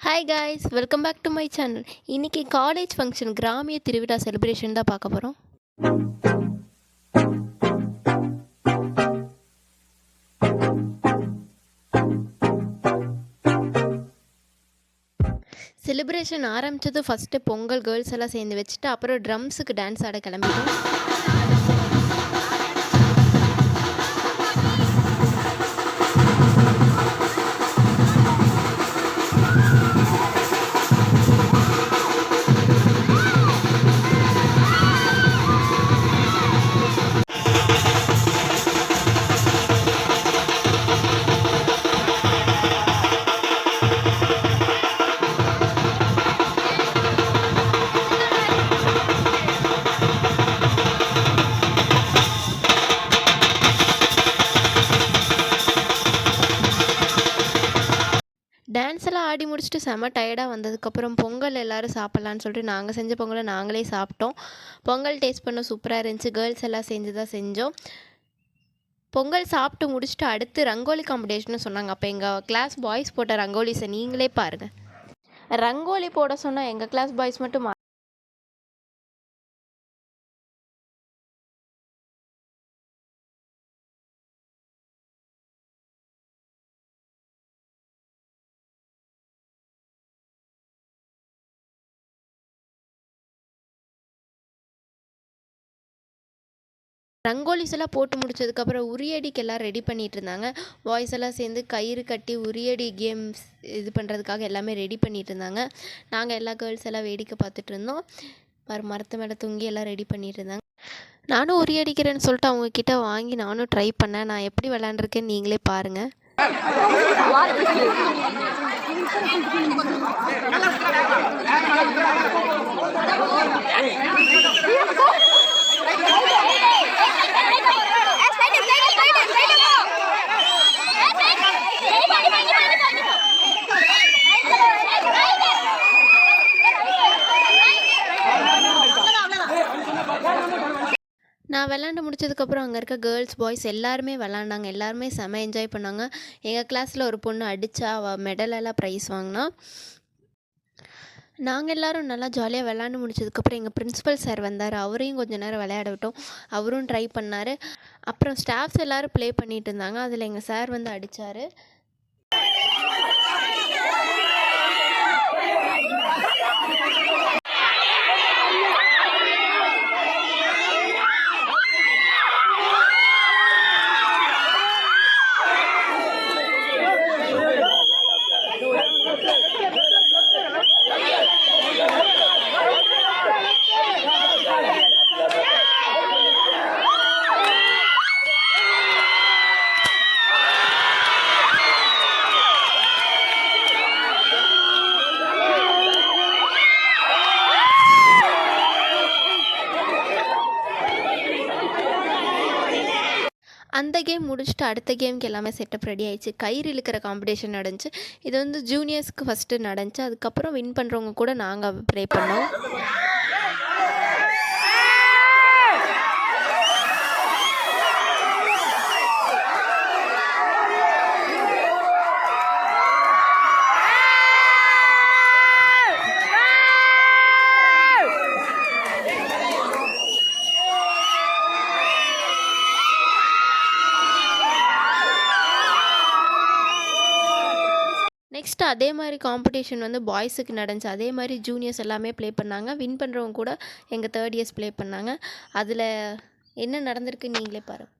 Hi guys, welcome back to my channel. இன்றைக்கி college function கிராமிய திருவிழா செலிப்ரேஷன் தான் பார்க்க போகிறோம். செலிப்ரேஷன் ஆரம்பித்தது ஃபஸ்ட்டு பொங்கல் கேர்ள்ஸ் எல்லாம் சேர்ந்து வச்சுட்டு அப்புறம் ட்ரம்ஸுக்கு டான்ஸ் ஆட கிளம்பிட்டோம். டான்ஸ் எல்லாம் ஆடி முடிச்சுட்டு செம்ம டயர்டாக வந்ததுக்கப்புறம் பொங்கல் எல்லோரும் சாப்பிட்லான்னு சொல்லிட்டு நாங்கள் செஞ்ச பொங்கலை நாங்களே சாப்பிட்டோம். பொங்கல் டேஸ்ட் பண்ண சூப்பராக இருந்துச்சு. கேர்ள்ஸ் எல்லாம் செஞ்சு தான் செஞ்சோம். பொங்கல் சாப்பிட்டு முடிச்சுட்டு அடுத்து ரங்கோலி காம்படிஷன்னு சொன்னாங்க. அப்போ எங்கள் கிளாஸ் பாய்ஸ் போட்ட ரங்கோலிஸை நீங்களே பாருங்கள். ரங்கோலி போட சொன்னால் எங்கள் கிளாஸ் பாய்ஸ் மட்டும் ரங்கோலிஸ் எல்லாம் போட்டு முடிச்சதுக்கப்புறம் உரியடிக்கு எல்லாம் ரெடி பண்ணிகிட்டு இருந்தாங்க. பாய்ஸ் எல்லாம் சேர்ந்து கயிறு கட்டி உரியடி கேம்ஸ் இது பண்ணுறதுக்காக எல்லாமே ரெடி பண்ணிகிட்டு இருந்தாங்க. நாங்கள் எல்லா கேர்ள்ஸ் எல்லாம் வேடிக்கை பார்த்துட்டு இருந்தோம். மரத்து மேலே தூங்கி எல்லாம் ரெடி பண்ணிகிட்டு இருந்தாங்க. நானும் உரியடிக்கிறேன்னு சொல்லிட்டு அவங்கக்கிட்ட வாங்கி நானும் ட்ரை பண்ணேன். நான் எப்படி விளாண்டுருக்கேன்னு நீங்களே பாருங்கள். நான் விளாண்டு முடிச்சதுக்கப்புறம் அங்கே இருக்க கேர்ள்ஸ் பாய்ஸ் எல்லாருமே விளாண்டாங்க. எல்லாருமே செம்ம என்ஜாய் பண்ணாங்க. எங்கள் கிளாஸில் ஒரு பொண்ணு அடித்தா அவள் மெடலெல்லாம் ப்ரைஸ் வாங்கினா. நாங்கள் எல்லோரும் நல்லா ஜாலியாக விளாண்டு முடிச்சதுக்கப்புறம் எங்கள் பிரின்ஸிபல் சார் வந்தார். அவரையும் கொஞ்சம் நேரம் விளையாட விட்டோம். அவரும் ட்ரை பண்ணார். அப்புறம் ஸ்டாஃப்ஸ் எல்லோரும் ப்ளே பண்ணிகிட்டு இருந்தாங்க. அதில் எங்கள் சார் வந்து அடித்தார். அந்த கேம் முடிச்சுட்டு அடுத்த கேமுக்கு எல்லாமே செட்டப் ரெடி ஆயிடுச்சு. கயிறு இழுக்கிற காம்படிஷன் நடந்துச்சு. இது வந்து ஜூனியர்ஸ்க்கு ஃபஸ்ட்டு நடந்துச்சு. அதுக்கப்புறம் வின் பண்ணுறவங்க கூட நாங்கள் ப்ளே பண்ணோம். நெக்ஸ்ட்டு அதே மாதிரி காம்படிஷன் வந்து பாய்ஸுக்கு நடந்துச்சு. அதே மாதிரி ஜூனியர்ஸ் எல்லாமே ப்ளே பண்ணாங்க. வின் பண்ணுறவங்க கூட எங்கள் தேர்ட் இயர்ஸ் ப்ளே பண்ணாங்க. அதில் என்ன நடந்திருக்குன்னு நீங்களே பாருங்கள்.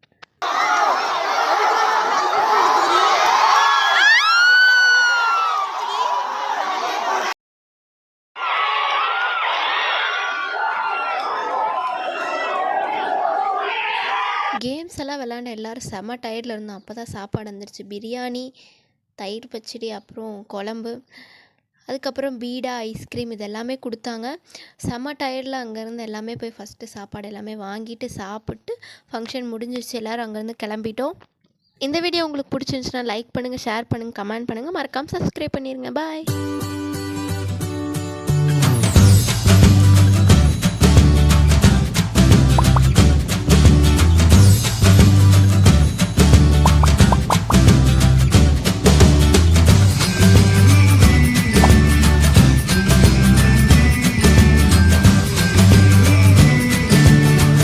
கேம்ஸ் எல்லாம் விளாண்ட எல்லோரும் செம்ம டயர்டில் இருந்தோம். அப்போ தான் சாப்பாடு வந்துடுச்சு. பிரியாணி, தயிர் பச்சடி, அப்புறம் குழம்பு, அதுக்கப்புறம் பீடா, ஐஸ்கிரீம் இது எல்லாமே கொடுத்தாங்க. செம்ம டயர்டில் அங்கேருந்து எல்லாமே போய் ஃபஸ்ட்டு சாப்பாடு எல்லாமே வாங்கிட்டு சாப்பிட்டு ஃபங்க்ஷன் முடிஞ்சிருச்சு. எல்லோரும் அங்கேருந்து கிளம்பிட்டோம். இந்த வீடியோ உங்களுக்கு பிடிச்சிருந்துச்சுன்னா லைக் பண்ணுங்கள், ஷேர் பண்ணுங்கள், கமெண்ட் பண்ணுங்கள். மறக்காமல் சப்ஸ்கிரைப் பண்ணிடுங்க. பாய்.